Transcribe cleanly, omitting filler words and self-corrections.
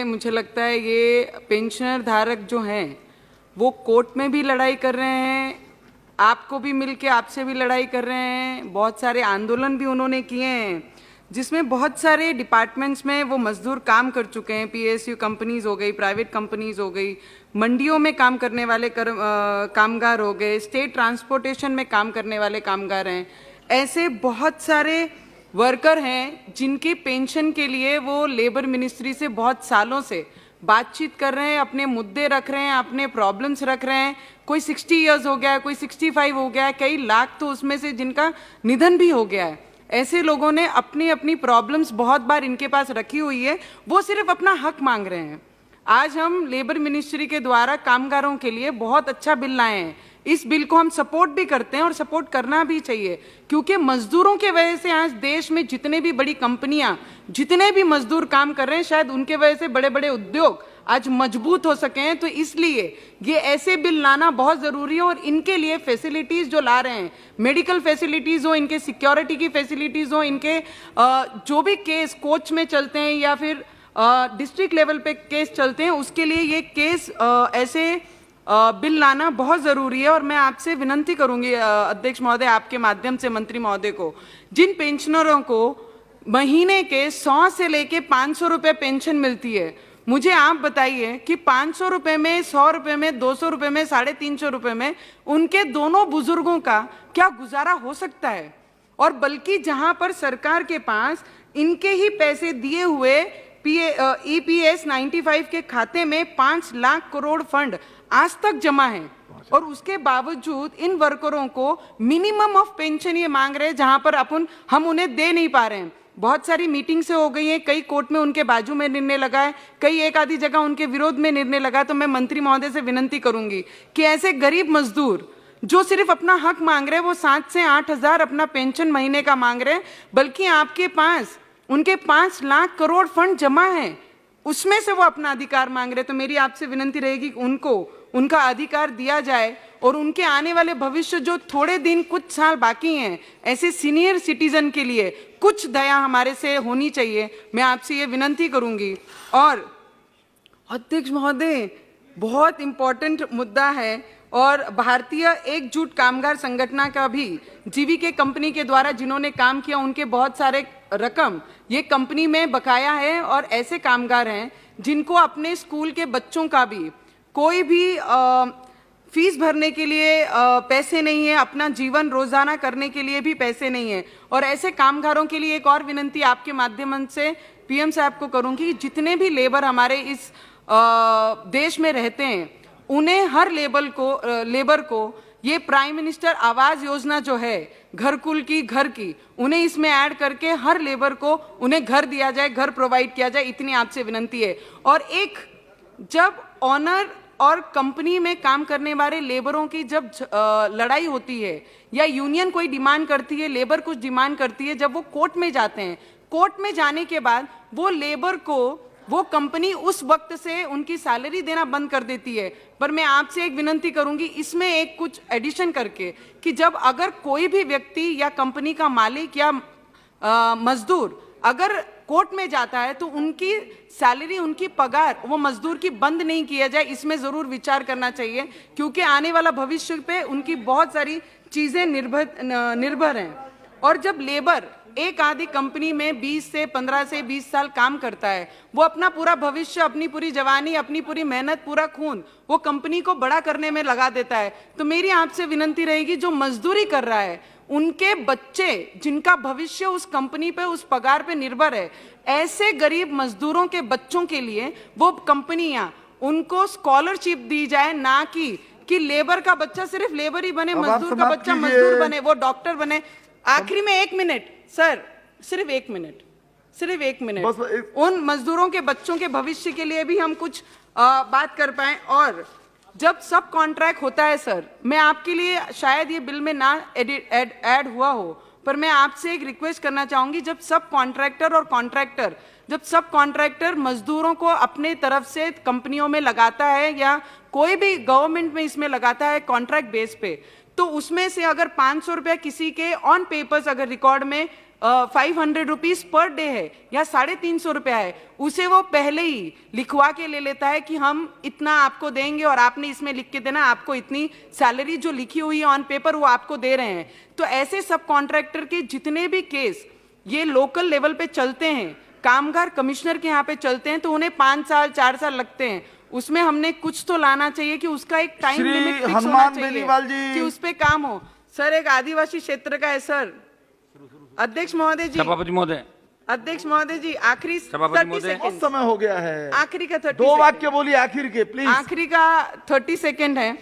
मुझे लगता है ये पेंशनर धारक जो हैं वो कोर्ट में भी लड़ाई कर रहे हैं, आपको भी मिलके आपसे भी लड़ाई कर रहे हैं, बहुत सारे आंदोलन भी उन्होंने किए हैं जिसमें बहुत सारे डिपार्टमेंट्स में वो मजदूर काम कर चुके हैं। पीएसयू कंपनीज हो गई, प्राइवेट कंपनीज हो गई, मंडियों में काम करने वाले कामगार हो गए, स्टेट ट्रांसपोर्टेशन में काम करने वाले कामगार हैं। ऐसे बहुत सारे वर्कर हैं जिनकी पेंशन के लिए वो लेबर मिनिस्ट्री से बहुत सालों से बातचीत कर रहे हैं, अपने मुद्दे रख रहे हैं, अपने प्रॉब्लम्स रख रहे हैं। कोई 60 इयर्स हो गया है, कोई 65 हो गया है, कई लाख तो उसमें से जिनका निधन भी हो गया है। ऐसे लोगों ने अपनी अपनी प्रॉब्लम्स बहुत बार इनके पास रखी हुई है, वो सिर्फ अपना हक मांग रहे हैं। आज हम लेबर मिनिस्ट्री के द्वारा कामगारों के लिए बहुत अच्छा बिल लाए हैं। इस बिल को हम सपोर्ट भी करते हैं और सपोर्ट करना भी चाहिए, क्योंकि मजदूरों के वजह से आज देश में जितने भी बड़ी कंपनियां, जितने भी मजदूर काम कर रहे हैं, शायद उनके वजह से बड़े बड़े उद्योग आज मजबूत हो सके हैं। तो इसलिए ये ऐसे बिल लाना बहुत ज़रूरी है और इनके लिए फैसिलिटीज़ जो ला रहे हैं, मेडिकल फैसिलिटीज़ हो, इनके सिक्योरिटी की फैसिलिटीज़ हो, इनके जो भी केस कोर्ट में चलते हैं या फिर डिस्ट्रिक्ट लेवल पे केस चलते हैं, उसके लिए ये केस ऐसे बिल लाना बहुत ज़रूरी है। और मैं आपसे विनती करूंगी अध्यक्ष महोदय, आपके माध्यम से मंत्री महोदय को, जिन पेंशनरों को महीने के 100 से लेके 500 रुपये पेंशन मिलती है, मुझे आप बताइए कि 500 रुपये में, 100 रुपये में, 200 रुपये में, 350 रुपये में उनके दोनों बुजुर्गों का क्या गुजारा हो सकता है? और बल्कि जहां पर सरकार के पास इनके ही पैसे दिए हुए EPS 95 के खाते में 5 लाख करोड़ फंड आज तक जमा है, और उसके बावजूद इन वर्करों को मिनिमम ऑफ पेंशन ये मांग रहे हैं, जहां पर हम उन्हें दे नहीं पा रहे हैं। बहुत सारी मीटिंग से हो गई है, कई कोर्ट में उनके बाजू में निर्णय लगा है, कई एक आधी जगह उनके विरोध में निर्णय लगा है। तो मैं मंत्री महोदय से विनती करूंगी कि ऐसे गरीब मजदूर जो सिर्फ अपना हक मांग रहे हैं, वो 7 से 8 हजार अपना पेंशन महीने का मांग रहे हैं, बल्कि आपके पास उनके 5 लाख करोड़ फंड जमा है, उसमें से वो अपना अधिकार मांग रहे। तो मेरी आपसे विनती रहेगी कि उनको उनका अधिकार दिया जाए और उनके आने वाले भविष्य, जो थोड़े दिन कुछ साल बाकी हैं, ऐसे सीनियर सिटीजन के लिए कुछ दया हमारे से होनी चाहिए। मैं आपसे ये विनती करूंगी। और अध्यक्ष महोदय, बहुत इंपॉर्टेंट मुद्दा है, और भारतीय एकजुट कामगार संगठन का भी जीवीके कंपनी के द्वारा जिन्होंने काम किया, उनके बहुत सारे रकम ये कंपनी में बकाया है। और ऐसे कामगार हैं जिनको अपने स्कूल के बच्चों का भी कोई भी फीस भरने के लिए पैसे नहीं है, अपना जीवन रोजाना करने के लिए भी पैसे नहीं है। और ऐसे कामगारों के लिए एक और विनती आपके माध्यम से पीएम साहब को करूंगी, जितने भी लेबर हमारे इस देश में रहते हैं, उन्हें हर लेबर को ये प्राइम मिनिस्टर आवास योजना जो है घरकुल की, घर की, उन्हें इसमें ऐड करके हर लेबर को उन्हें घर दिया जाए, घर प्रोवाइड किया जाए, इतनी आपसे विनती है। और एक जब ऑनर और कंपनी में काम करने वाले लेबरों की जब लड़ाई होती है या यूनियन कोई डिमांड करती है, लेबर कुछ डिमांड करती है, जब वो कोर्ट में जाते हैं, कोर्ट में जाने के बाद वो लेबर को वो कंपनी उस वक्त से उनकी सैलरी देना बंद कर देती है। पर मैं आपसे एक विनती करूंगी, इसमें एक कुछ एडिशन करके कि जब अगर कोई भी व्यक्ति या कंपनी का मालिक या मजदूर अगर कोर्ट में जाता है, तो उनकी सैलरी, उनकी पगार वो मजदूर की बंद नहीं किया जाए, इसमें जरूर विचार करना चाहिए, क्योंकि आने वाला भविष्य पे उनकी बहुत सारी चीजें निर्भर हैं। और जब लेबर एक आधी कंपनी में 15 से 20 साल काम करता है, वो अपना पूरा भविष्य, अपनी पूरी जवानी, अपनी पूरी मेहनत, पूरा खून वो कंपनी को बड़ा करने में लगा देता है। तो मेरी आपसे विनती रहेगी, जो मजदूरी कर रहा है, उनके बच्चे जिनका भविष्य उस कंपनी पे, उस पगार पे निर्भर है, ऐसे गरीब मजदूरों के बच्चों के लिए वो कंपनियां उनको स्कॉलरशिप दी जाए, ना कि लेबर का बच्चा सिर्फ लेबर ही बने, मजदूर का बच्चा मजदूर बने, वो डॉक्टर बने। आखिरी में 1 मिनट सर, सिर्फ 1 मिनट, उन मजदूरों के बच्चों के भविष्य के लिए भी हम कुछ बात कर पाए। और जब सब कॉन्ट्रैक्ट होता है सर, मैं आपके लिए शायद ये बिल में ना ऐड हुआ हो, पर मैं आपसे एक रिक्वेस्ट करना चाहूंगी, जब सब कॉन्ट्रैक्टर मजदूरों को अपने तरफ से कंपनियों में लगाता है या कोई भी गवर्नमेंट में इसमें लगाता है कॉन्ट्रैक्ट बेस पे, तो उसमें से अगर 500 रुपया किसी के ऑन पेपर्स अगर रिकॉर्ड में 500 रुपीज पर डे है या 350 रुपया है, उसे वो पहले ही लिखवा के ले लेता है कि हम इतना आपको देंगे और आपने इसमें लिख के देना, आपको इतनी सैलरी जो लिखी हुई है ऑन पेपर वो आपको दे रहे हैं। तो ऐसे सब कॉन्ट्रैक्टर के जितने भी केस ये लोकल लेवल पे चलते हैं, कामगार कमिश्नर के यहाँ पे चलते हैं, तो उन्हें 5 साल 4 साल लगते हैं। उसमें हमने कुछ तो लाना चाहिए कि उसका एक टाइम लिमिट फिक्स होना चाहिए कि उस पे काम हो। सर एक आदिवासी क्षेत्र का है सर। अध्यक्ष महोदय जी, सभापति महोदय, अध्यक्ष महोदय जी, आखिरी सभापति 30 महोदय, सेकंड, समय हो गया है। आखिरी का 30 दो वाक्य बोलिए आखिर के प्लीज। आखिरी का 30 सेकंड है।